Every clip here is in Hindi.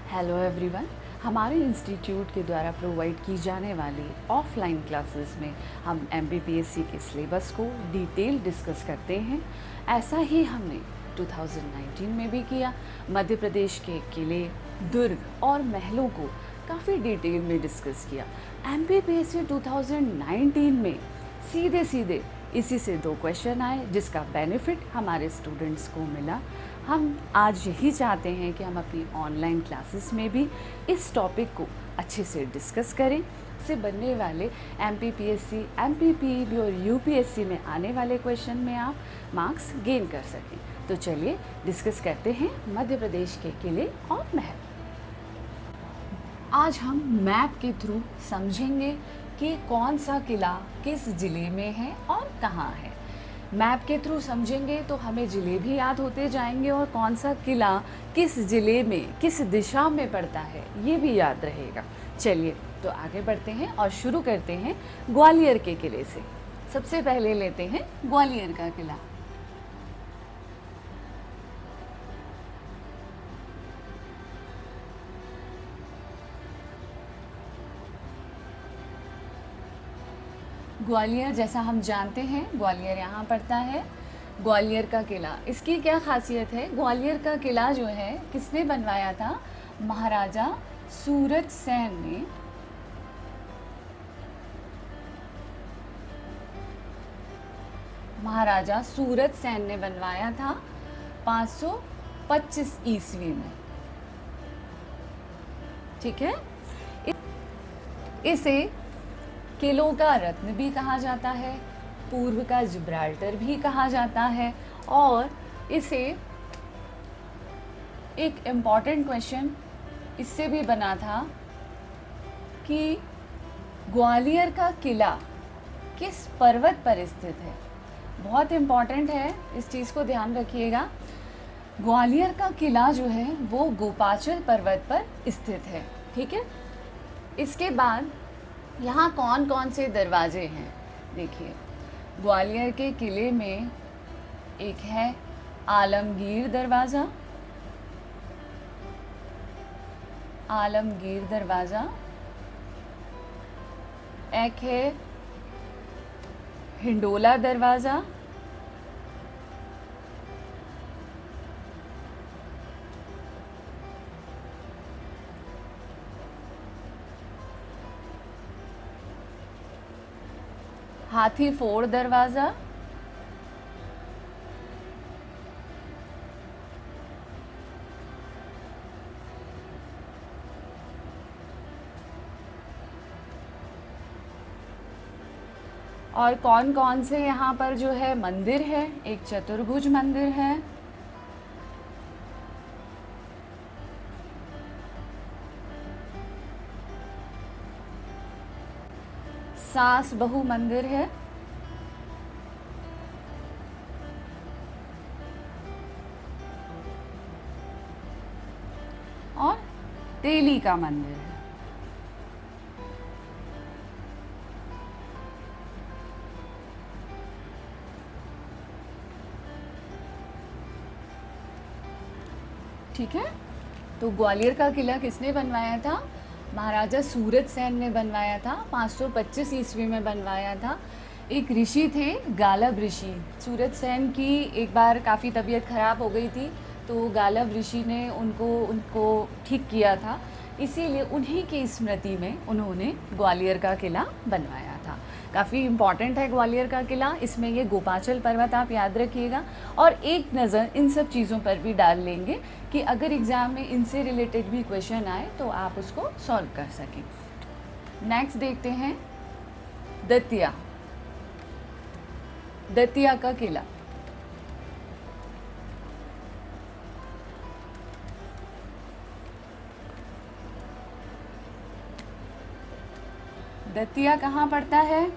Hello everyone. हमारे इंस्टीट्यूट के द्वारा प्रोवाइड की जाने वाली ऑफलाइन क्लासेस में हम एमपीपीएससी के सिलेबस को डिटेल डिस्कस करते हैं। ऐसा ही हमने 2019 में भी किया। मध्य प्रदेश के किले, दुर्ग और महलों को काफ़ी डिटेल में डिस्कस किया। एमपीपीएससी 2019 में सीधे सीधे इसी से 2 क्वेश्चन आए, जिसका बेनिफिट हमारे स्टूडेंट्स को मिला। हम आज यही चाहते हैं कि हम अपनी ऑनलाइन क्लासेस में भी इस टॉपिक को अच्छे से डिस्कस करें, इससे बनने वाले एमपीपीएससी, एमपीपीईबी और यूपीएससी में आने वाले क्वेश्चन में आप मार्क्स गेन कर सकें। तो चलिए डिस्कस करते हैं मध्य प्रदेश के किले और महल। आज हम मैप के थ्रू समझेंगे कि कौन सा किला किस ज़िले में है और कहाँ है। मैप के थ्रू समझेंगे तो हमें ज़िले भी याद होते जाएंगे और कौन सा किला किस ज़िले में किस दिशा में पड़ता है ये भी याद रहेगा। चलिए तो आगे बढ़ते हैं और शुरू करते हैं ग्वालियर के किले से। सबसे पहले लेते हैं ग्वालियर का किला। ग्वालियर, जैसा हम जानते हैं, ग्वालियर यहाँ पड़ता है। ग्वालियर का किला, इसकी क्या खासियत है? ग्वालियर का किला जो है किसने बनवाया था? महाराजा सूरत सेन ने महाराजा सूरत सेन ने बनवाया था 525 ईस्वी में। ठीक है। इसे किलों का रत्न भी कहा जाता है, पूर्व का जिब्राल्टर भी कहा जाता है। और इसे एक इम्पॉर्टेंट क्वेश्चन इससे भी बना था कि ग्वालियर का किला किस पर्वत पर स्थित है। बहुत इम्पॉर्टेंट है, इस चीज़ को ध्यान रखिएगा। ग्वालियर का किला जो है वो गोपाचल पर्वत पर स्थित है। ठीक है। इसके बाद यहाँ कौन कौन से दरवाजे हैं? देखिए, ग्वालियर के किले में एक है आलमगीर दरवाज़ा, आलमगीर दरवाज़ा। एक है हिंडोला दरवाज़ा, हाथी फोड़ दरवाज़ा, और कौन कौन से यहाँ पर जो है मंदिर है? एक चतुर्भुज मंदिर है, सास बहु मंदिर है, और तेली का मंदिर है। ठीक है। तो ग्वालियर का किला किसने बनवाया था? महाराजा सूरत सेन ने बनवाया था। 525 ईस्वी में बनवाया था। एक ऋषि थे, गालब ऋषि। सूरत सेन की एक बार काफ़ी तबीयत खराब हो गई थी, तो गालब ऋषि ने उनको ठीक किया था। इसीलिए उन्हीं की स्मृति में उन्होंने ग्वालियर का किला बनवाया था। काफ़ी इम्पॉर्टेंट है ग्वालियर का किला। इसमें ये गोपाचल पर्वत आप याद रखिएगा, और एक नज़र इन सब चीज़ों पर भी डाल लेंगे कि अगर एग्ज़ाम में इनसे रिलेटेड भी क्वेश्चन आए तो आप उसको सॉल्व कर सकें। नेक्स्ट देखते हैं दतिया। दतिया का किला। दतिया कहाँ पड़ता है?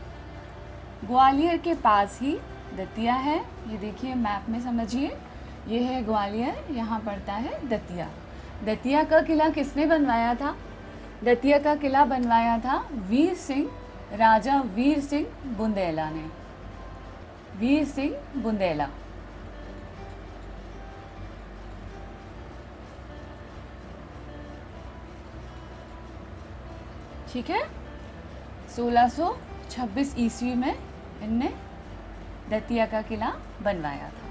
ग्वालियर के पास ही दतिया है। ये देखिए मैप में समझिए, ये है ग्वालियर, यहाँ पड़ता है दतिया। दतिया का किला किसने बनवाया था? दतिया का किला बनवाया था वीर सिंह, राजा वीर सिंह बुंदेला ने। वीर सिंह बुंदेला। ठीक है, 1626 ईस्वी में इनने दतिया का किला बनवाया था।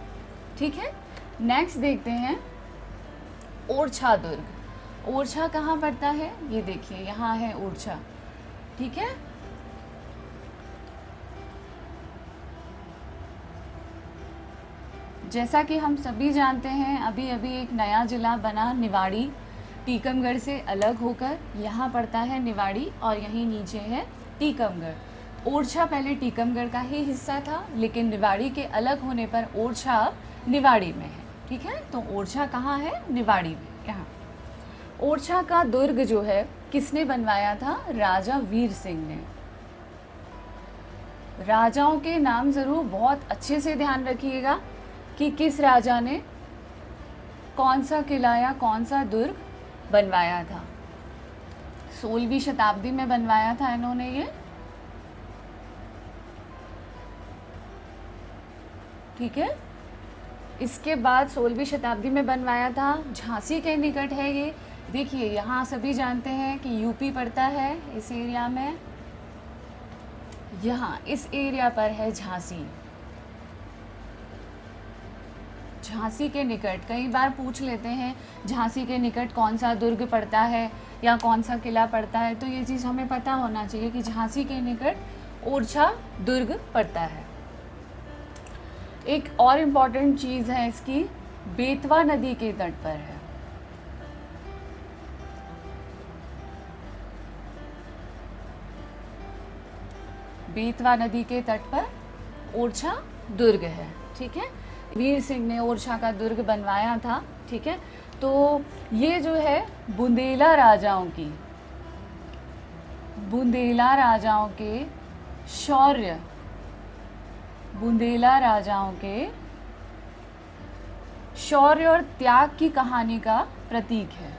ठीक है, नेक्स्ट देखते हैं ओरछा दुर्ग। ओरछा कहाँ पड़ता है, ये देखिए यहाँ है ओरछा। ठीक है, जैसा कि हम सभी जानते हैं अभी अभी एक नया ज़िला बना निवाड़ी, टीकमगढ़ से अलग होकर यहाँ पड़ता है निवाड़ी और यहीं नीचे है टीकमगढ़। ओरछा पहले टीकमगढ़ का ही हिस्सा था, लेकिन निवाड़ी के अलग होने पर ओरछा अब निवाड़ी में है। ठीक है, तो ओरछा कहाँ है, निवाड़ी में। यहाँ ओरछा का दुर्ग जो है किसने बनवाया था, राजा वीर सिंह ने। राजाओं के नाम ज़रूर बहुत अच्छे से ध्यान रखिएगा कि किस राजा ने कौन सा किला या कौन सा दुर्ग बनवाया था। 16वीं शताब्दी में बनवाया था इन्होंने ये। ठीक है, इसके बाद 16वीं शताब्दी में बनवाया था, झांसी के निकट है ये। देखिए यहाँ सभी जानते हैं कि यूपी पड़ता है इस एरिया में, यहाँ इस एरिया पर है झांसी। झांसी के निकट कई बार पूछ लेते हैं झांसी के निकट कौन सा दुर्ग पड़ता है या कौन सा किला पड़ता है, तो ये चीज़ हमें पता होना चाहिए कि झांसी के निकट ओरछा दुर्ग पड़ता है। एक और इम्पॉर्टेंट चीज़ है इसकी, बेतवा नदी के तट पर है। बेतवा नदी के तट पर ओरछा दुर्ग है। ठीक है, वीर सिंह ने ओरछा का दुर्ग बनवाया था। ठीक है, तो ये जो है बुंदेला राजाओं के शौर्य, बुंदेला राजाओं के शौर्य और त्याग की कहानी का प्रतीक है।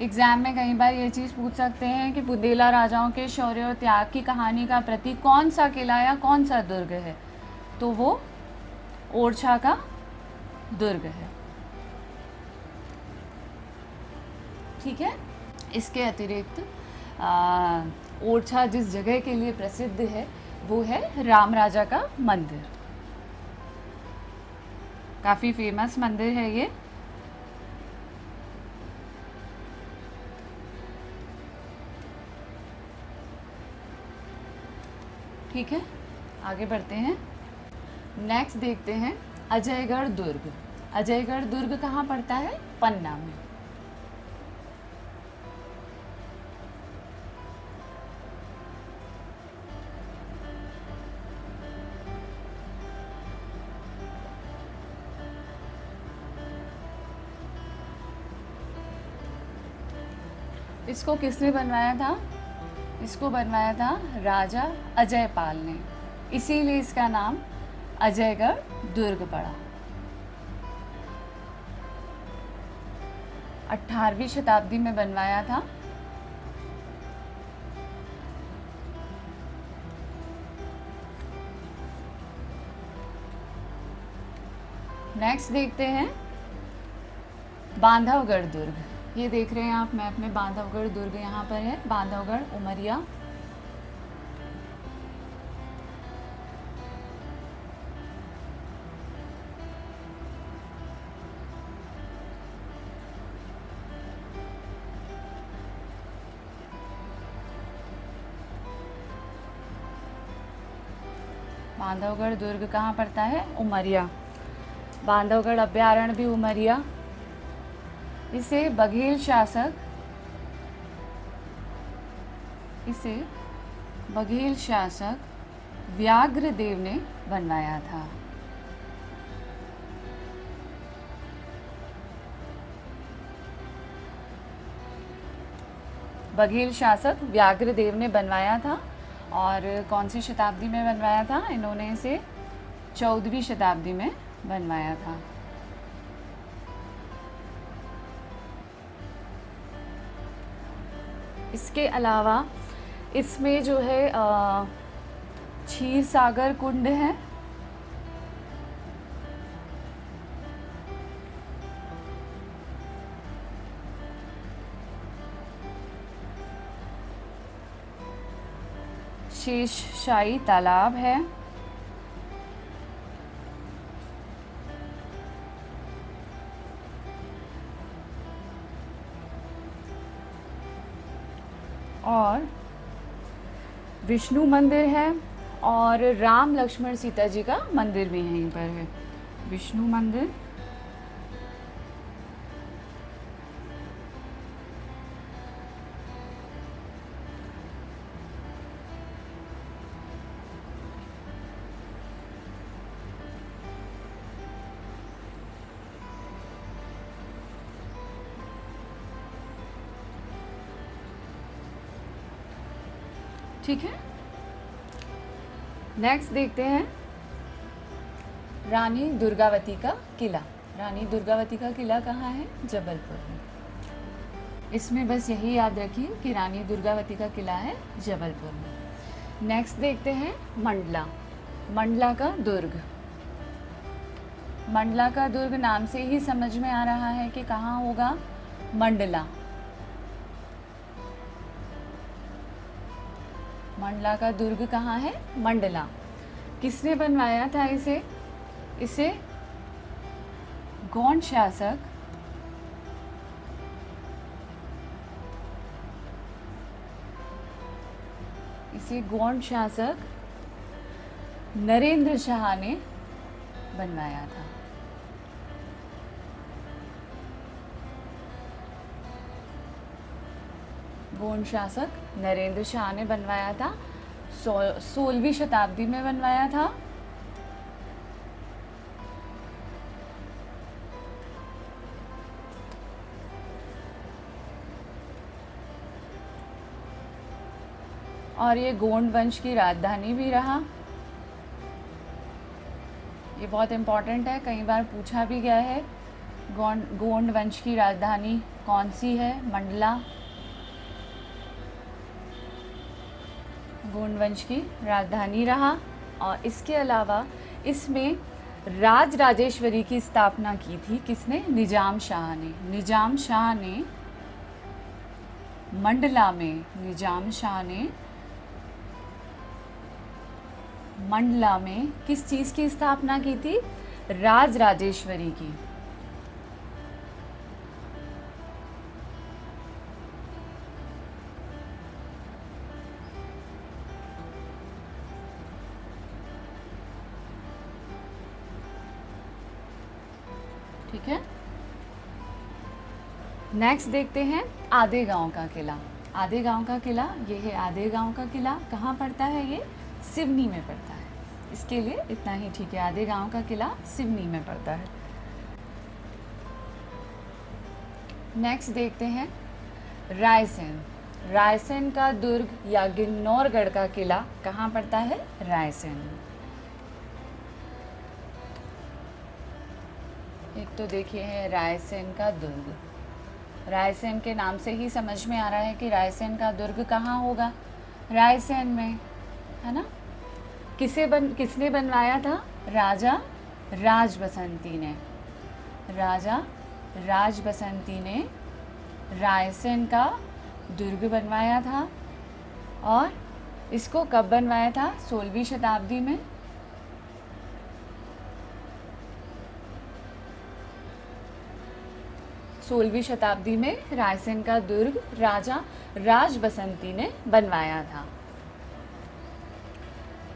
एग्जाम में कई बार ये चीज़ पूछ सकते हैं कि बुंदेला राजाओं के शौर्य और त्याग की कहानी का प्रतीक कौन सा किला या कौन सा दुर्ग है, तो वो ओरछा का दुर्ग है। ठीक है, इसके अतिरिक्त ओरछा जिस जगह के लिए प्रसिद्ध है वो है राम राजा का मंदिर। काफ़ी फेमस मंदिर है ये। ठीक है, आगे बढ़ते हैं। नेक्स्ट देखते हैं अजयगढ़ दुर्ग। अजयगढ़ दुर्ग कहाँ पड़ता है, पन्ना में। इसको किसने बनवाया था, इसको बनवाया था राजा अजयपाल ने, इसीलिए इसका नाम अजयगढ़ दुर्ग पड़ा। 18वीं शताब्दी में बनवाया था। नेक्स्ट देखते हैं बांधवगढ़ दुर्ग। ये देख रहे हैं आप मैप में, बांधवगढ़ दुर्ग यहाँ पर है, बांधवगढ़ उमरिया। बांधवगढ़ दुर्ग कहाँ पड़ता है, उमरिया। बांधवगढ़ अभ्यारण्य भी उमरिया। इसे बघेल शासक व्याघ्रदेव ने बनवाया था। बघेल शासक व्याघ्रदेव ने बनवाया था। और कौन सी शताब्दी में बनवाया था, इन्होंने इसे 14वीं शताब्दी में बनवाया था। इसके अलावा इसमें जो है क्षीर सागर कुंड है, शेषशाही तालाब है। और विष्णु मंदिर है, और राम लक्ष्मण सीता जी का मंदिर भी यहीं पर है। विष्णु मंदिर, ठीक है। नेक्स्ट देखते हैं रानी दुर्गावती का किला। रानी दुर्गावती का किला कहाँ है? जबलपुर में। इसमें बस यही याद रखिए कि रानी दुर्गावती का किला है जबलपुर में। नेक्स्ट देखते हैं मंडला। मंडला का दुर्ग। मंडला का दुर्ग नाम से ही समझ में आ रहा है कि कहाँ होगा? मंडला। मंडला का दुर्ग कहाँ है? मंडला। किसने बनवाया था इसे? इसे गौंड शासक नरेंद्र शाह ने बनवाया था। गौंड शासक नरेंद्र शाह ने बनवाया था। 16वीं शताब्दी में बनवाया था। और ये गोंड वंश की राजधानी भी रहा। ये बहुत इम्पोर्टेंट है, कई बार पूछा भी गया है। गोंड वंश की राजधानी कौन सी है? मंडला। गोंड वंश की राजधानी रहा। और इसके अलावा इसमें राजराजेश्वरी की स्थापना की थी। किसने? निजाम शाह ने। निजाम शाह ने मंडला में, मंडला में किस चीज़ की स्थापना की थी? राजराजेश्वरी की। ठीक है। नेक्स्ट देखते हैं आधे गांव का किला। आधे गांव का किला, ये है आधे गांव का किला। कहाँ पड़ता है ये? सिवनी में पड़ता है। इसके लिए इतना ही ठीक है। आधे गांव का किला सिवनी में पड़ता है। नेक्स्ट देखते हैं रायसेन। रायसेन का दुर्ग या गिन्नौरगढ़ का किला कहाँ पड़ता है? रायसेन में। एक तो देखिए है रायसेन का दुर्ग। रायसेन के नाम से ही समझ में आ रहा है कि रायसेन का दुर्ग कहाँ होगा? रायसेन में, है ना। किसने बनवाया था? राजा राजबसंती ने। राजा राजबसंती ने रायसेन का दुर्ग बनवाया था। और इसको कब बनवाया था? 16वीं शताब्दी में। सोलहवीं शताब्दी में रायसेन का दुर्ग राजा राजबसंती ने बनवाया था।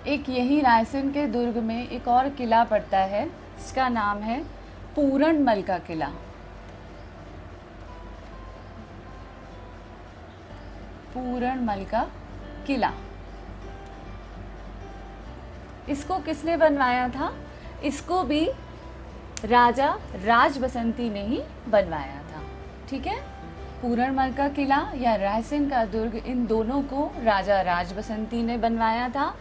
एक यही रायसेन के दुर्ग में एक और किला पड़ता है, इसका नाम है पूरणमल का किला। पूरणमल का किला। इसको किसने बनवाया था? इसको भी राजा राजबसंती ने ही बनवाया था। ठीक है। पूरणमल का किला या रायसेन का दुर्ग, इन दोनों को राजा राजबसंती ने बनवाया था।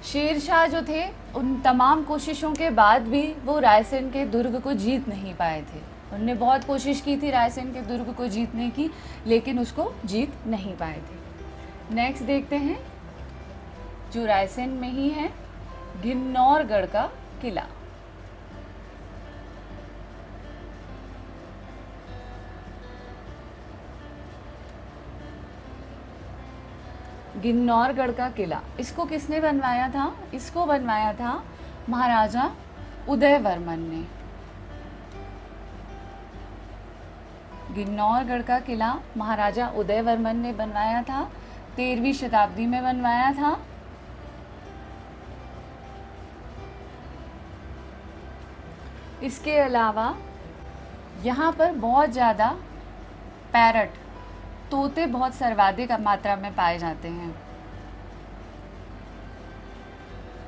शेरशाह जो थे, उन तमाम कोशिशों के बाद भी वो रायसेन के दुर्ग को जीत नहीं पाए थे। उनने बहुत कोशिश की थी रायसेन के दुर्ग को जीतने की, लेकिन उसको जीत नहीं पाए थे। नेक्स्ट देखते हैं जो रायसेन में ही है, गिन्नौरगढ़ का किला। गिन्नौरगढ़ का किला, इसको किसने बनवाया था? इसको बनवाया था महाराजा उदयवर्मन ने। गिन्नौरगढ़ का किला महाराजा उदयवर्मन ने बनवाया था, 13वीं शताब्दी में बनवाया था। इसके अलावा यहाँ पर बहुत ज़्यादा पैरट, तोते बहुत सर्वाधिक मात्रा में पाए जाते हैं।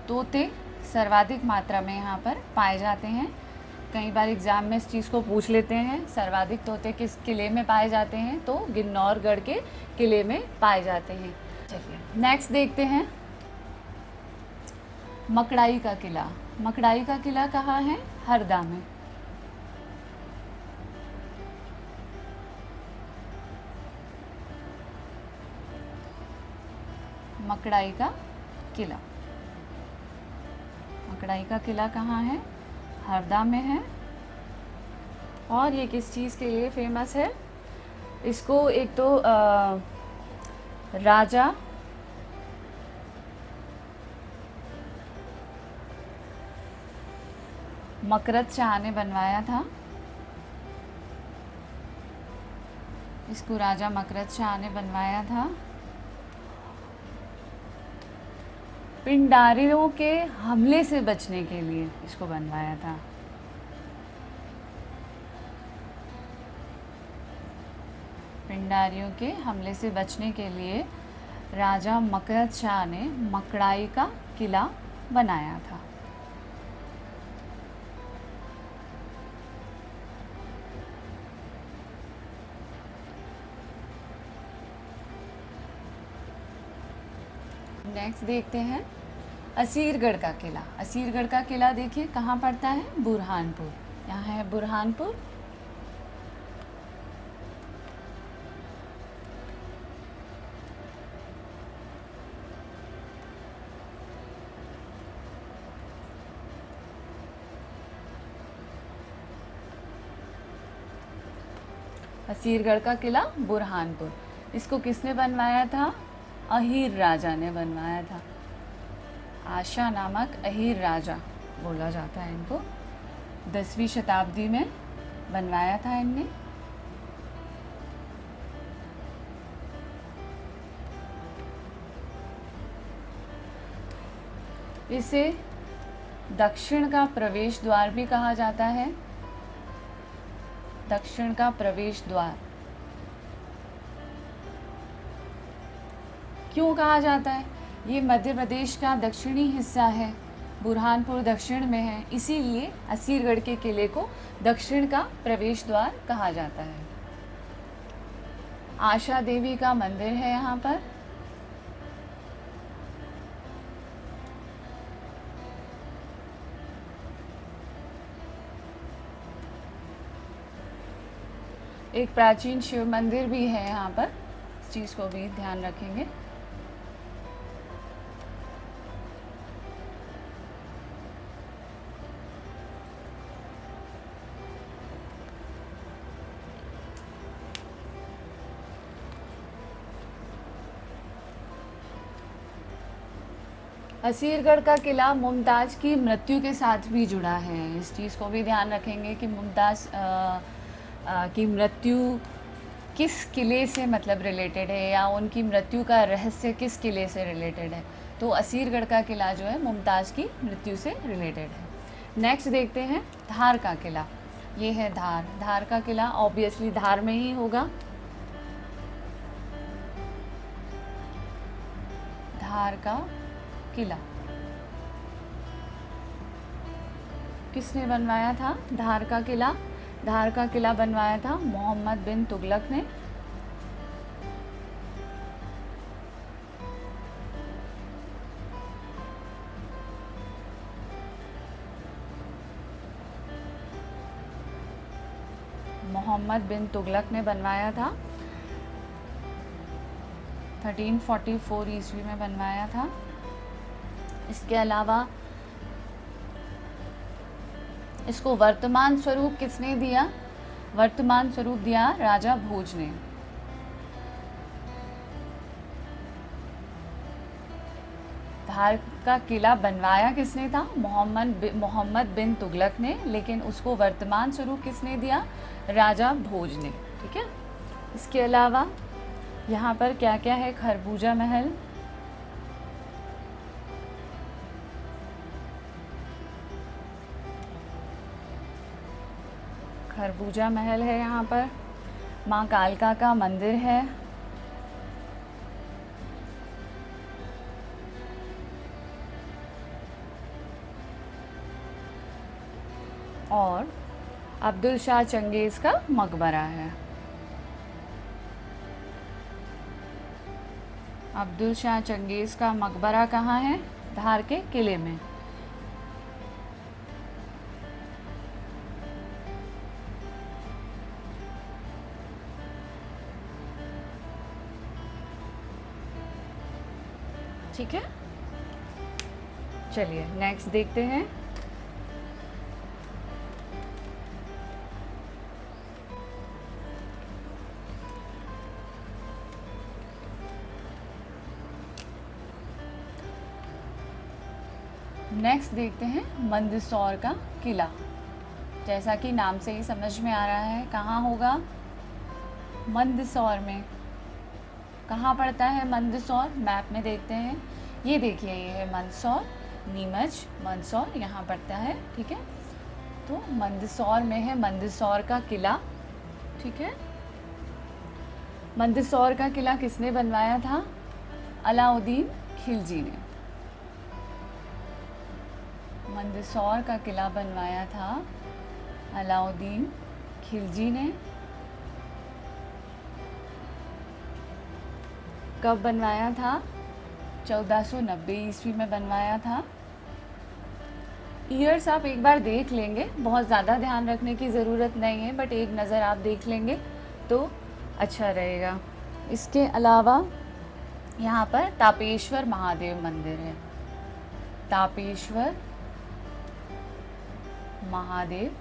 तोते सर्वाधिक मात्रा में यहाँ पर पाए जाते हैं। कई बार एग्ज़ाम में इस चीज़ को पूछ लेते हैं, सर्वाधिक तोते किस किले में पाए जाते हैं? तो गिन्नौरगढ़ के किले में पाए जाते हैं। चलिए नेक्स्ट देखते हैं, मकड़ाई का किला। मकड़ाई का किला कहाँ है? हरदा में। मकड़ाई का किला, मकड़ाई का किला कहाँ है? हरदा में है। और ये किस चीज़ के लिए फेमस है? इसको एक तो राजा मकरद शाह ने बनवाया था। इसको राजा मकरद शाह ने बनवाया था। पिंडारियों के हमले से बचने के लिए इसको बनवाया था। पिंडारियों के हमले से बचने के लिए राजा मकरद शाह ने मकड़ाई का किला बनाया था। नेक्स्ट देखते हैं असीरगढ़ का किला। असीरगढ़ का किला देखिए कहाँ पड़ता है? बुरहानपुर। यहाँ है बुरहानपुर। असीरगढ़ का किला बुरहानपुर, इसको किसने बनवाया था? अहीर राजा ने बनवाया था। आशा नामक अहीर राजा बोला जाता है इनको। 10वीं शताब्दी में बनवाया था इनने। इसे दक्षिण का प्रवेश द्वार भी कहा जाता है। दक्षिण का प्रवेश द्वार क्यों कहा जाता है? ये मध्य प्रदेश का दक्षिणी हिस्सा है, बुरहानपुर दक्षिण में है, इसीलिए असीरगढ़ के किले को दक्षिण का प्रवेश द्वार कहा जाता है। आशा देवी का मंदिर है यहाँ पर। एक प्राचीन शिव मंदिर भी है यहाँ पर, इस चीज़ को भी ध्यान रखेंगे। असीरगढ़ का किला मुमताज़ की मृत्यु के साथ भी जुड़ा है, इस चीज़ को भी ध्यान रखेंगे कि मुमताज़ की मृत्यु किस किले से मतलब रिलेटेड है, या उनकी मृत्यु का रहस्य किस किले से रिलेटेड है। तो असीरगढ़ का किला जो है मुमताज़ की मृत्यु से रिलेटेड है। नेक्स्ट देखते हैं धार का किला। ये है धार। धार का किला ऑब्वियसली धार में ही होगा। धार का किला किसने बनवाया था? धार का किला, धार का किला बनवाया था मोहम्मद बिन तुगलक ने। मोहम्मद बिन तुगलक ने बनवाया था। 1344 ईस्वी में बनवाया था। इसके अलावा इसको वर्तमान स्वरूप किसने दिया? वर्तमान स्वरूप दिया राजा भोज ने। धार का किला बनवाया किसने था? मोहम्मद बिन तुगलक ने, लेकिन उसको वर्तमान स्वरूप किसने दिया? राजा भोज ने। ठीक है। इसके अलावा यहाँ पर क्या क्या है? खरबूजा महल, खरबूजा महल है यहाँ पर। माँ कालका का मंदिर है। और अब्दुल शाह चंगेज़ का मकबरा है। अब्दुल शाह चंगेज़ का मकबरा कहाँ है? धार के किले में। ठीक है। चलिए नेक्स्ट देखते हैं। नेक्स्ट देखते हैं मंदसौर का किला। जैसा कि नाम से ही समझ में आ रहा है, कहाँ होगा? मंदसौर में। कहाँ पड़ता है मंदसौर? मैप में देखते हैं। ये देखिए, ये है मंदसौर, नीमच, मंदसौर यहाँ पड़ता है। ठीक है। तो मंदसौर में है मंदसौर का किला। ठीक है। मंदसौर का किला किसने बनवाया था? अलाउद्दीन खिलजी ने। मंदसौर का किला बनवाया था अलाउद्दीन खिलजी ने। कब बनवाया था? 1490 ईस्वी में बनवाया था। ईयर्स आप एक बार देख लेंगे, बहुत ज़्यादा ध्यान रखने की ज़रूरत नहीं है, बट एक नज़र आप देख लेंगे तो अच्छा रहेगा। इसके अलावा यहाँ पर तापेश्वर महादेव मंदिर है। तापेश्वर महादेव,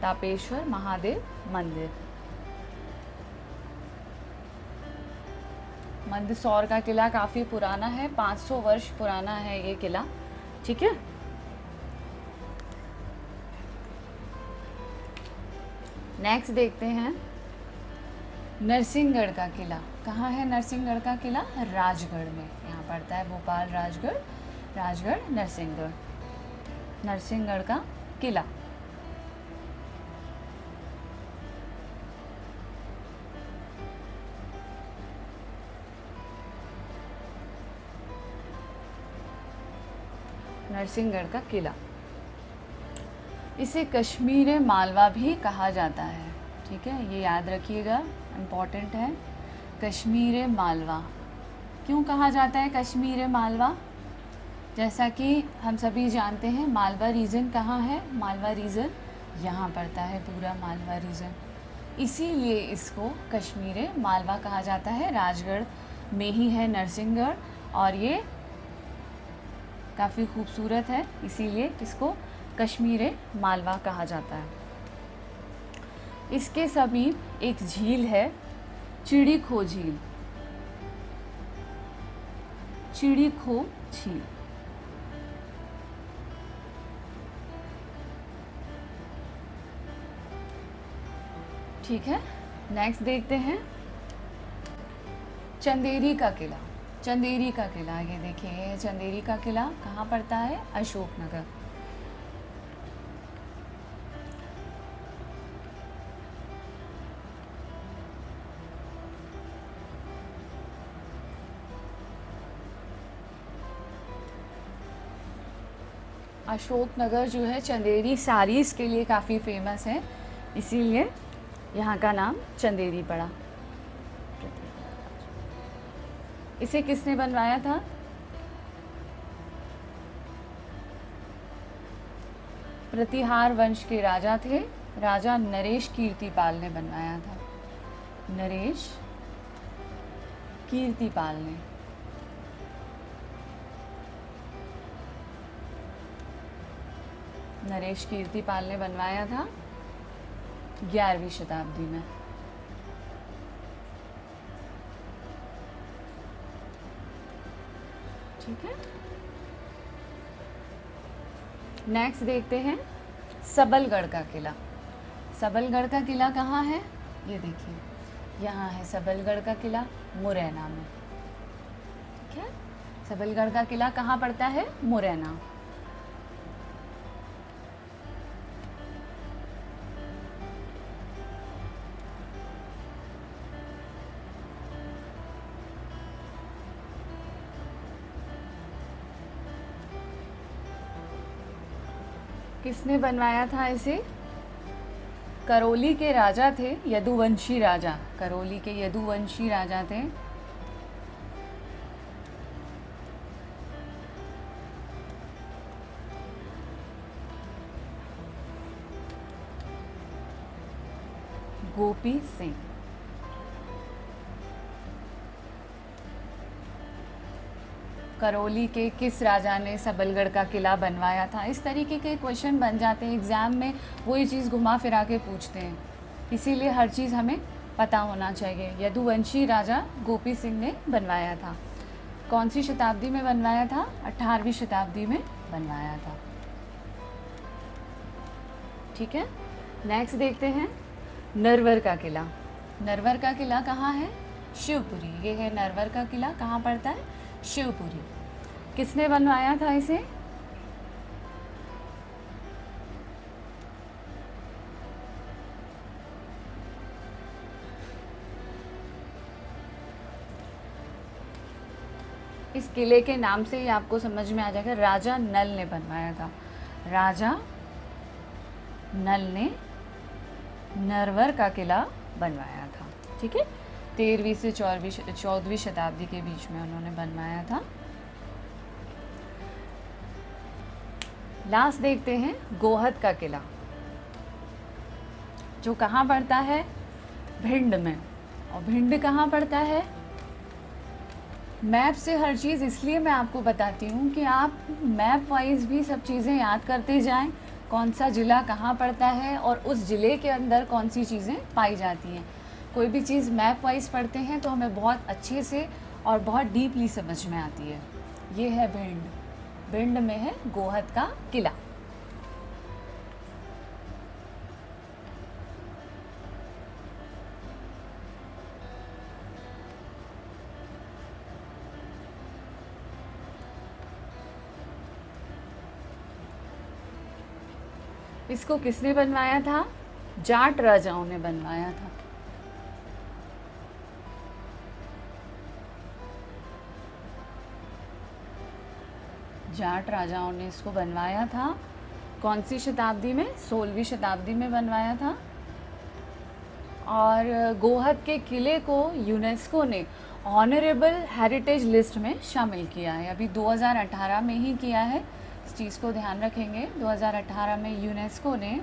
तापेश्वर महादेव मंदिर। मंदसौर का किला काफ़ी पुराना है, 500 वर्ष पुराना है ये किला। ठीक है। नेक्स्ट देखते हैं नरसिंहगढ़ का किला। कहाँ है नरसिंहगढ़ का किला? राजगढ़ में। यहाँ पड़ता है भोपाल, राजगढ़, राजगढ़, नरसिंहगढ़। नरसिंहगढ़ का किला। नरसिंहगढ़ का किला। इसे कश्मीर मालवा भी कहा जाता है। ठीक है, ये याद रखिएगा, इम्पॉर्टेंट है। कश्मीर मालवा क्यों कहा जाता है? कश्मीर मालवा, जैसा कि हम सभी जानते हैं मालवा रीजन कहाँ है? मालवा रीजन यहाँ पड़ता है, पूरा मालवा रीजन, इसीलिए इसको कश्मीर मालवा कहा जाता है। राजगढ़ में ही है नरसिंहगढ़, और ये काफ़ी खूबसूरत है, इसीलिए इसको कश्मीर मालवा कहा जाता है। इसके समीप एक झील है, चिड़ी खो झील। चिड़ी खो झील। ठीक है। नेक्स्ट देखते हैं चंदेरी का किला। चंदेरी का किला, ये देखिए चंदेरी का किला कहाँ पड़ता है? अशोकनगर। अशोकनगर जो है चंदेरी साड़ीज़ के लिए काफ़ी फेमस है, इसीलिए यहाँ का नाम चंदेरी पड़ा। इसे किसने बनवाया था? प्रतिहार वंश के राजा थे, राजा नरेश कीर्तिपाल ने बनवाया था। नरेश कीर्तिपाल ने। नरेश कीर्तिपाल ने बनवाया था 11वीं शताब्दी में। ठीक है। नेक्स्ट देखते हैं सबलगढ़ का किला। सबलगढ़ का किला कहाँ है? ये देखिए, यहाँ है सबलगढ़ का किला, मुरैना में। ठीक है, सबलगढ़ का किला कहाँ पड़ता है? मुरैना। किसने बनवाया था इसे? करौली के राजा थे, यदुवंशी राजा। करौली के यदुवंशी राजा थे। गोपी सिंह। करौली के किस राजा ने सबलगढ़ का किला बनवाया था? इस तरीके के क्वेश्चन बन जाते हैं एग्ज़ाम में, वही चीज़ घुमा फिरा के पूछते हैं, इसीलिए हर चीज़ हमें पता होना चाहिए। यदुवंशी राजा गोपी सिंह ने बनवाया था। कौन सी शताब्दी में बनवाया था? 18वीं शताब्दी में बनवाया था। ठीक है, नेक्स्ट देखते हैं नरवर का किला। नरवर का किला कहाँ है? शिवपुरी। ये है नरवर का किला, कहाँ पड़ता है? शिवपुरी। किसने बनवाया था इसे? इस किले के नाम से ही आपको समझ में आ जाएगा, राजा नल ने बनवाया था। राजा नल ने नरवर का किला बनवाया था। ठीक है, 13वीं से 14वीं शताब्दी के बीच में उन्होंने बनवाया था। लास्ट देखते हैं गोहद का किला, जो कहाँ पड़ता है? भिंड में। और भिंड कहाँ पड़ता है? मैप से हर चीज़ इसलिए मैं आपको बताती हूँ कि आप मैप वाइज भी सब चीज़ें याद करते जाएं, कौन सा ज़िला कहाँ पड़ता है और उस ज़िले के अंदर कौन सी चीज़ें पाई जाती हैं। कोई भी चीज़ मैप वाइज पढ़ते हैं तो हमें बहुत अच्छे से और बहुत डीपली समझ में आती है। ये है भिंड। भिंड में है गोहद का किला। इसको किसने बनवाया था? जाट राजाओं ने बनवाया था। जाट राजाओं ने इसको बनवाया था। कौन सी शताब्दी में? 16वीं शताब्दी में बनवाया था। और गोहद के किले को यूनेस्को ने ऑनरेबल हेरिटेज लिस्ट में शामिल किया है। अभी 2018 में ही किया है, इस चीज़ को ध्यान रखेंगे। 2018 में यूनेस्को ने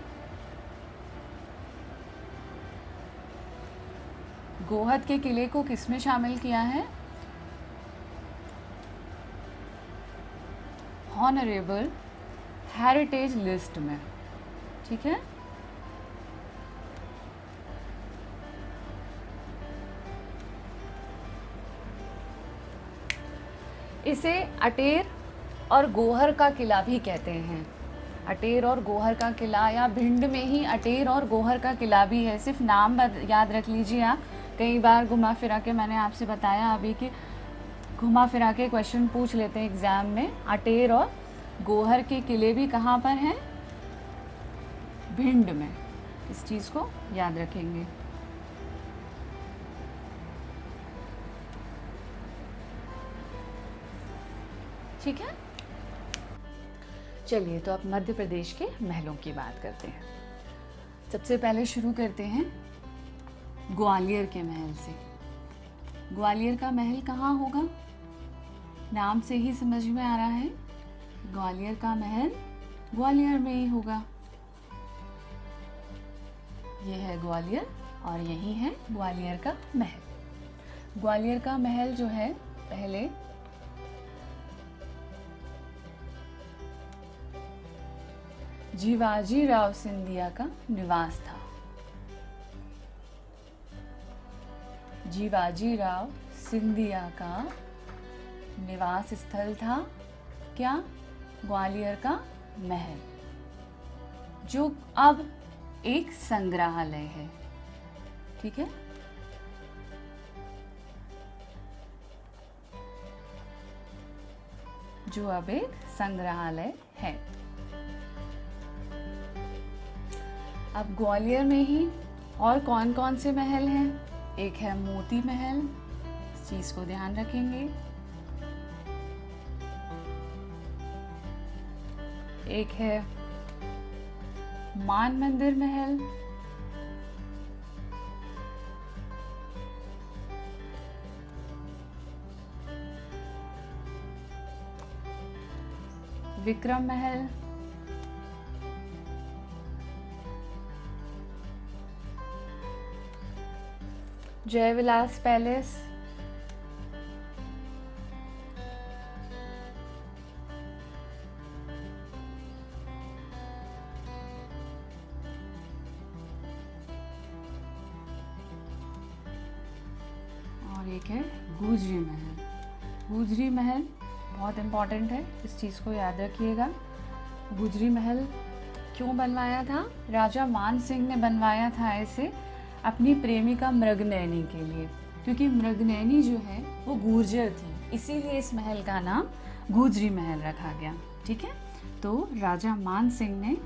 गोहद के किले को किस में शामिल किया है? ऑनरेबल हेरिटेज लिस्ट में। ठीक है, इसे अटेर और गोहर का किला भी कहते हैं। अटेर और गोहर का किला, या भिंड में ही अटेर और गोहर का किला भी है। सिर्फ नाम याद रख लीजिए आप। कई बार घुमा फिरा के मैंने आपसे बताया अभी कि घुमा फिरा के क्वेश्चन पूछ लेते हैं एग्ज़ाम में। अटेर और गोहर के किले भी कहाँ पर हैं? भिंड में। इस चीज़ को याद रखेंगे। ठीक है, चलिए तो अब मध्य प्रदेश के महलों की बात करते हैं। सबसे पहले शुरू करते हैं ग्वालियर के महल से। ग्वालियर का महल कहाँ होगा? नाम से ही समझ में आ रहा है, ग्वालियर का महल ग्वालियर में ही होगा। ये है ग्वालियर और यही है ग्वालियर का महल। ग्वालियर का महल जो है पहले जीवाजी राव सिंधिया का निवास था। जीवाजी राव सिंधिया का निवास स्थल था क्या? ग्वालियर का महल, जो अब एक संग्रहालय है। ठीक है, जो अब एक संग्रहालय है। अब ग्वालियर में ही और कौन कौन से महल हैं? एक है मोती महल, इस चीज को ध्यान रखेंगे। एक है मान मंदिर महल, विक्रम महल, जयविलास पैलेस, और एक है गुजरी महल। गुजरी महल बहुत इम्पॉर्टेंट है, इस चीज़ को याद रखिएगा। गुजरी महल क्यों बनवाया था? राजा मान सिंह ने बनवाया था इसे अपनी प्रेमिका मृगनयनी के लिए, क्योंकि मृगनयनी जो है वो गुर्जर थी, इसीलिए इस महल का नाम गुजरी महल रखा गया। ठीक है, तो राजा मान सिंह ने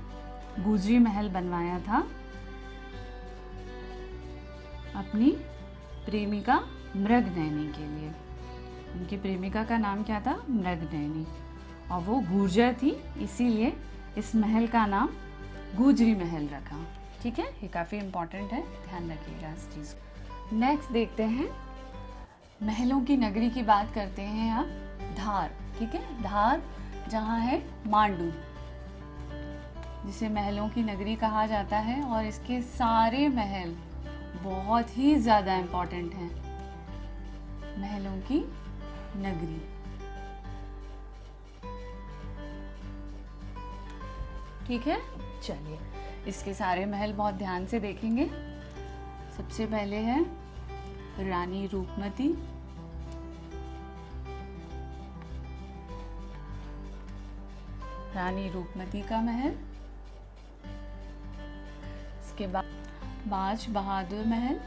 गुजरी महल बनवाया था अपनी प्रेमिका मृगनयनी के लिए। उनकी प्रेमिका का नाम क्या था? मृगनयनी, और वो गुर्जर थी, इसीलिए इस महल का नाम गुजरी महल रखा। ठीक है, ये काफ़ी इम्पोर्टेंट है, ध्यान रखिएगा इस चीज़। नेक्स्ट देखते हैं, महलों की नगरी की बात करते हैं आप, धार। ठीक है, धार जहाँ है मांडू, जिसे महलों की नगरी कहा जाता है, और इसके सारे महल बहुत ही ज़्यादा इम्पोर्टेंट हैं। महलों की नगरी, ठीक है। चलिए, इसके सारे महल बहुत ध्यान से देखेंगे। सबसे पहले है रानी रूपमती, रानी रूपमती का महल। इसके बाद बाज बहादुर महल,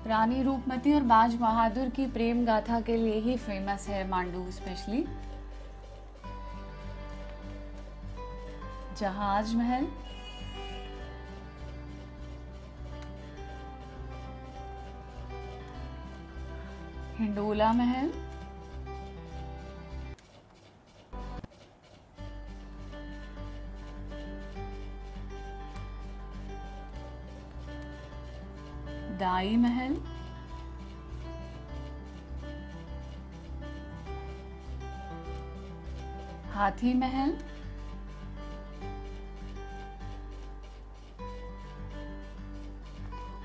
रानी रूपमती और बाज बहादुर की प्रेम गाथा के लिए ही फेमस है मांडू स्पेशली। जहाज महल, हिंडोला महल, दाई महल, हाथी महल,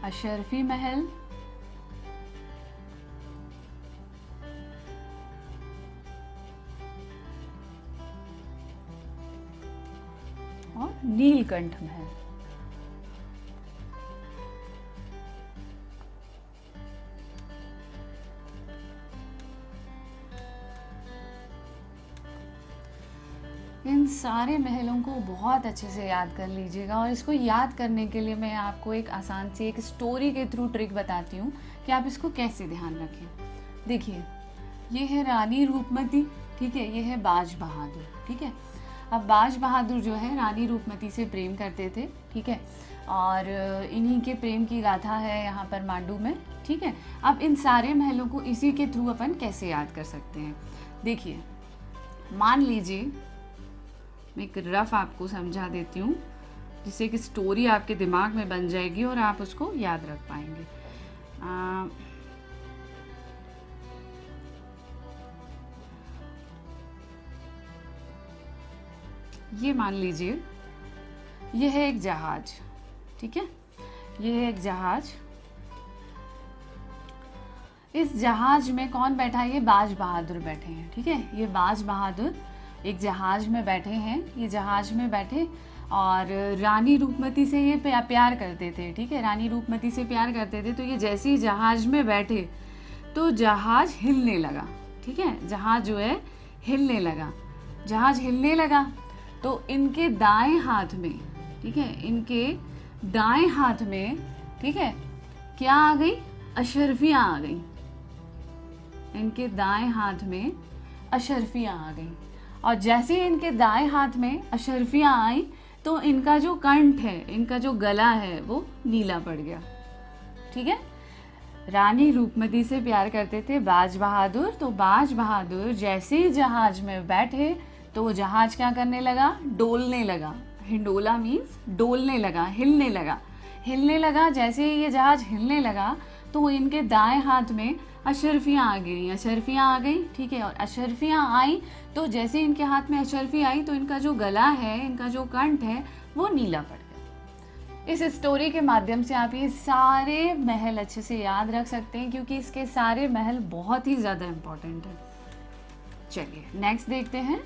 अशरफी महल, और नीलकंठ महल। इन सारे महलों को बहुत अच्छे से याद कर लीजिएगा, और इसको याद करने के लिए मैं आपको एक आसान सी एक स्टोरी के थ्रू ट्रिक बताती हूँ कि आप इसको कैसे ध्यान रखें। देखिए, ये है रानी रूपमती, ठीक है, ये है बाज बहादुर, ठीक है। अब बाज बहादुर जो है रानी रूपमती से प्रेम करते थे, ठीक है, और इन्हीं के प्रेम की गाथा है यहाँ पर मांडू में, ठीक है। अब इन सारे महलों को इसी के थ्रू अपन कैसे याद कर सकते हैं? देखिए, मान लीजिए मैं एक रफ आपको समझा देती हूँ, जिससे कि स्टोरी आपके दिमाग में बन जाएगी और आप उसको याद रख पाएंगे। ये मान लीजिए ये है एक जहाज, ठीक है, ये है एक जहाज। इस जहाज में कौन बैठा है? ये बाज बहादुर बैठे हैं, ठीक है। ये बाज बहादुर एक जहाज में बैठे हैं, ये जहाज में बैठे और रानी रूपमती से ये प्यार करते थे, ठीक है, रानी रूपमती से प्यार करते थे। तो ये जैसे ही जहाज में बैठे तो जहाज हिलने लगा, ठीक है, जहाज जो है हिलने लगा, जहाज हिलने लगा तो इनके दाएं हाथ में, ठीक है, इनके दाएं हाथ में, ठीक है, क्या आ गई, अशर्फियाँ आ गई, इनके दाएं हाथ में अशर्फियाँ आ गई। और जैसे ही इनके दाएं हाथ में अशर्फियाँ आई तो इनका जो कंठ है, इनका जो गला है वो नीला पड़ गया, ठीक है। रानी रूपमती से प्यार करते थे बाज बहादुर, तो बाज बहादुर जैसे ही जहाज में बैठे तो जहाज क्या करने लगा, डोलने लगा। हिंडोला मीन्स डोलने लगा, हिलने लगा, हिलने लगा। जैसे ही ये जहाज हिलने लगा तो इनके दाएं हाथ में अशर्फियाँ आ गई, अशर्फियाँ आ गई, ठीक है। और अशर्फियाँ आई तो जैसे इनके हाथ में अशर्फी आई तो इनका जो गला है, इनका जो कंठ है वो नीला पड़ गया। इस स्टोरी के माध्यम से आप ये सारे महल अच्छे से याद रख सकते हैं क्योंकि इसके सारे महल बहुत ही ज़्यादा इम्पोर्टेंट हैं। चलिए नेक्स्ट देखते हैं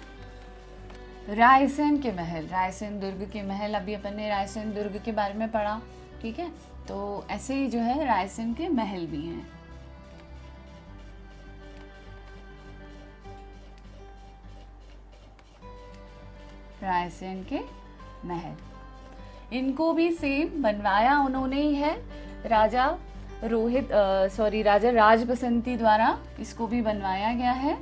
रायसेन के महल, रायसेन दुर्ग के महल। अभी अपन ने रायसेन दुर्ग के बारे में पढ़ा, ठीक है। तो ऐसे ही जो है रायसेन के महल भी हैं। रायसेन के महल, इनको भी सेम बनवाया उन्होंने ही है, राजा राजा राज बसंती द्वारा इसको भी बनवाया गया है।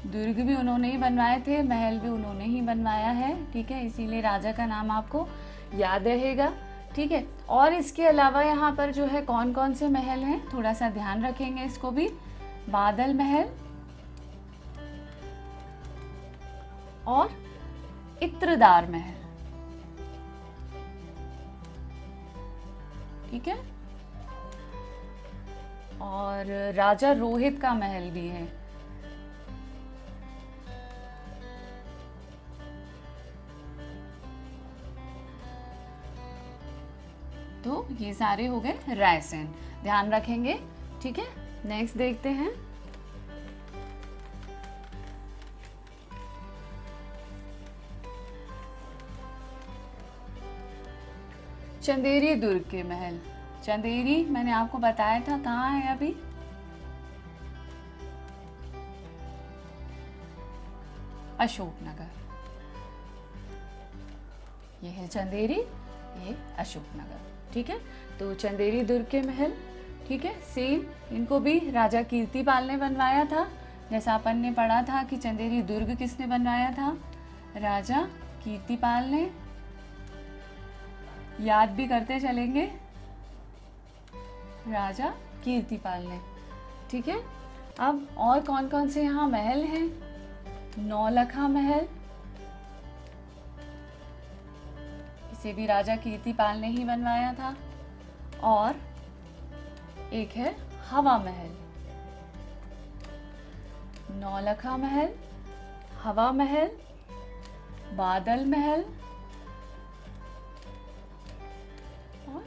दुर्ग भी उन्होंने ही बनवाए थे, महल भी उन्होंने ही बनवाया है, ठीक है। इसीलिए राजा का नाम आपको याद रहेगा, ठीक है। और इसके अलावा यहाँ पर जो है कौन कौन से महल हैं थोड़ा सा ध्यान रखेंगे इसको भी। बादल महल और इत्रदार महल, ठीक है। और राजा रोहित का महल भी है। तो ये सारे हो गए रायसेन, ध्यान रखेंगे, ठीक है। नेक्स्ट देखते हैं चंदेरी दुर्ग के महल। चंदेरी मैंने आपको बताया था कहाँ है अभी, अशोकनगर। ये है चंदेरी, ये अशोकनगर, ठीक है। तो चंदेरी दुर्ग के महल, ठीक है, सेम इनको भी राजा कीर्तिपाल ने बनवाया था। जैसा अपन ने पढ़ा था कि चंदेरी दुर्ग किसने बनवाया था, राजा कीर्तिपाल ने। याद भी करते चलेंगे, राजा कीर्तिपाल ने, ठीक है। अब और कौन कौन से यहाँ महल हैं, नौलखा महल, इसे भी राजा कीर्तिपाल ने ही बनवाया था। और एक है हवा महल, नौलखा महल, हवा महल, बादल महल और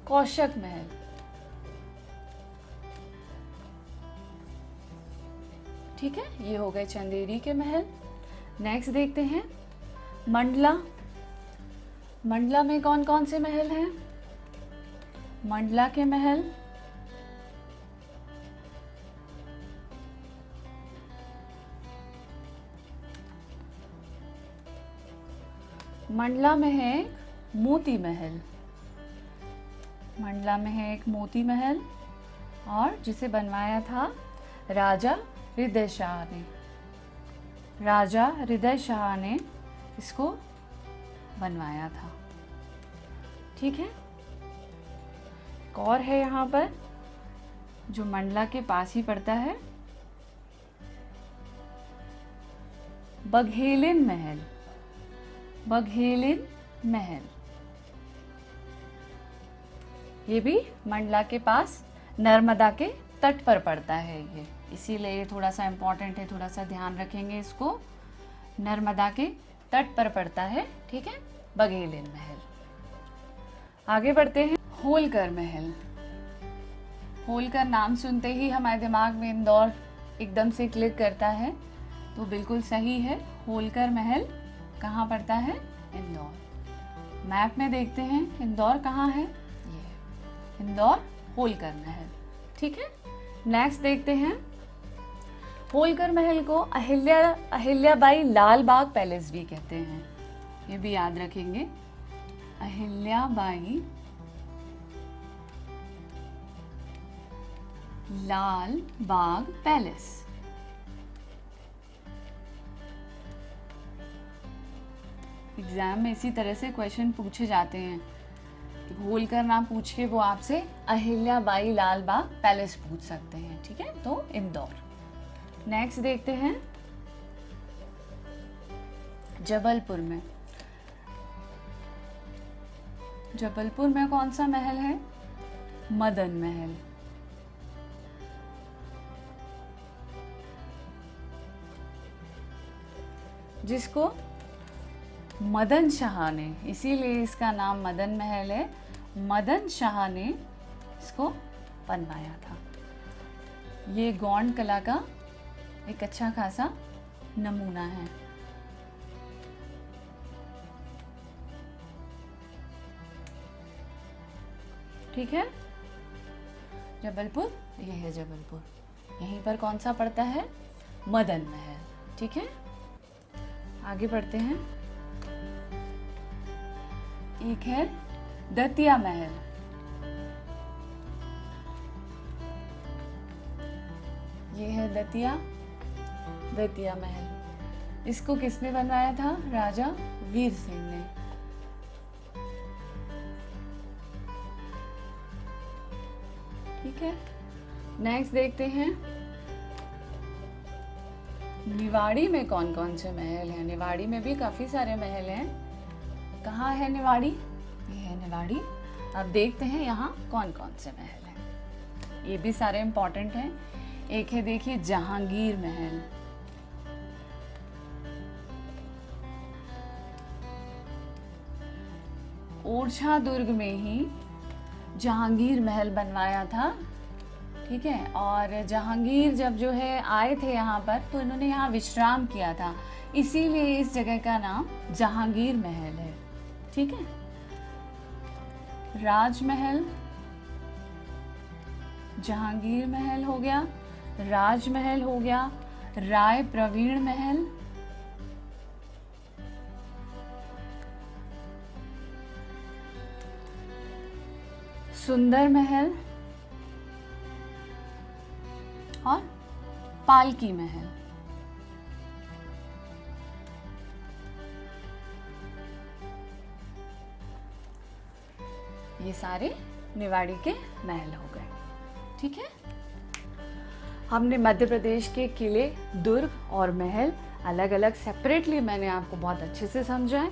कौशक महल, ठीक है। ये हो गए चंदेरी के महल। नेक्स्ट देखते हैं मंडला। मंडला में कौन कौन से महल हैं, मंडला के महल, मंडला में है मोती महल, मंडला में है एक मोती महल और जिसे बनवाया था राजा हृदय शाह ने। राजा हृदय शाह ने इसको बनवाया था, ठीक है। एक और है यहाँ पर जो मंडला के पास ही पड़ता है, बघेलिन महल, बघेलिन महल। ये भी मंडला के पास नर्मदा के तट पर पड़ता है ये, इसीलिए थोड़ा सा इम्पोर्टेंट है, थोड़ा सा ध्यान रखेंगे इसको। नर्मदा के तट पर पड़ता है, ठीक है, बघेलिन महल। आगे बढ़ते हैं होलकर महल। होलकर नाम सुनते ही हमारे दिमाग में इंदौर एकदम से क्लिक करता है। तो बिल्कुल सही है, होलकर महल कहाँ पड़ता है? इंदौर। मैप में देखते हैं इंदौर कहाँ है, ये इंदौर होलकर महल। ठीक है, नेक्स्ट देखते हैं, होलकर महल को अहिल्याबाई लाल बाग पैलेस भी कहते हैं, ये भी याद रखेंगे, अहिल्याबाई लाल बाग पैलेस। एग्जाम में इसी तरह से क्वेश्चन पूछे जाते हैं, होलकर ना पूछ के वो आपसे अहिल्याबाई लाल बाग पैलेस पूछ सकते हैं। ठीक है, तो इंदौर। नेक्स्ट देखते हैं, जबलपुर में, जबलपुर में कौन सा महल है? मदन महल। जिसको मदन शाह ने, इसीलिए इसका नाम मदन महल है, मदन शाह ने इसको बनवाया था। ये गौंड कला का एक अच्छा खासा नमूना है। ठीक है, जबलपुर, ये है जबलपुर, यहीं पर कौन सा पड़ता है? मदन महल। ठीक है, आगे बढ़ते हैं, एक है दतिया महल। ये है दतिया महल। इसको किसने बनवाया था? राजा वीर सिंह ने। ठीक है, नेक्स्ट देखते हैं, निवाड़ी में कौन कौन से महल हैं? निवाड़ी में भी काफी सारे महल हैं। कहाँ है निवाड़ी? ये है निवाड़ी। अब देखते हैं यहाँ कौन कौन से महल हैं, ये भी सारे इंपॉर्टेंट हैं। एक है, देखिए, जहांगीर महल। ओरछा दुर्ग में ही जहांगीर महल बनवाया था। ठीक है, और जहांगीर जब जो है आए थे यहाँ पर, तो इन्होंने यहाँ विश्राम किया था, इसीलिए इस जगह का नाम जहांगीर महल है। ठीक है, राजमहल, जहांगीर महल हो गया, राजमहल हो गया, राय प्रवीण महल, सुंदर महल और पालकी महल। ये सारे निवाड़ी के महल हो गए। ठीक है, हमने मध्य प्रदेश के किले, दुर्ग और महल अलग अलग सेपरेटली मैंने आपको बहुत अच्छे से समझाए।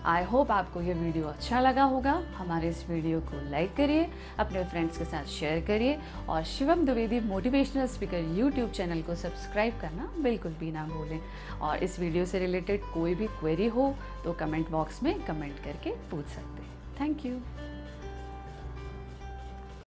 आई होप आपको ये वीडियो अच्छा लगा होगा। हमारे इस वीडियो को लाइक करिए, अपने फ्रेंड्स के साथ शेयर करिए और Shivam Dwivedi motivational speaker YouTube channel को सब्सक्राइब करना बिल्कुल भी ना भूलें। और इस वीडियो से रिलेटेड कोई भी क्वेरी हो तो कमेंट बॉक्स में कमेंट करके पूछ सकते हैं। Thank you.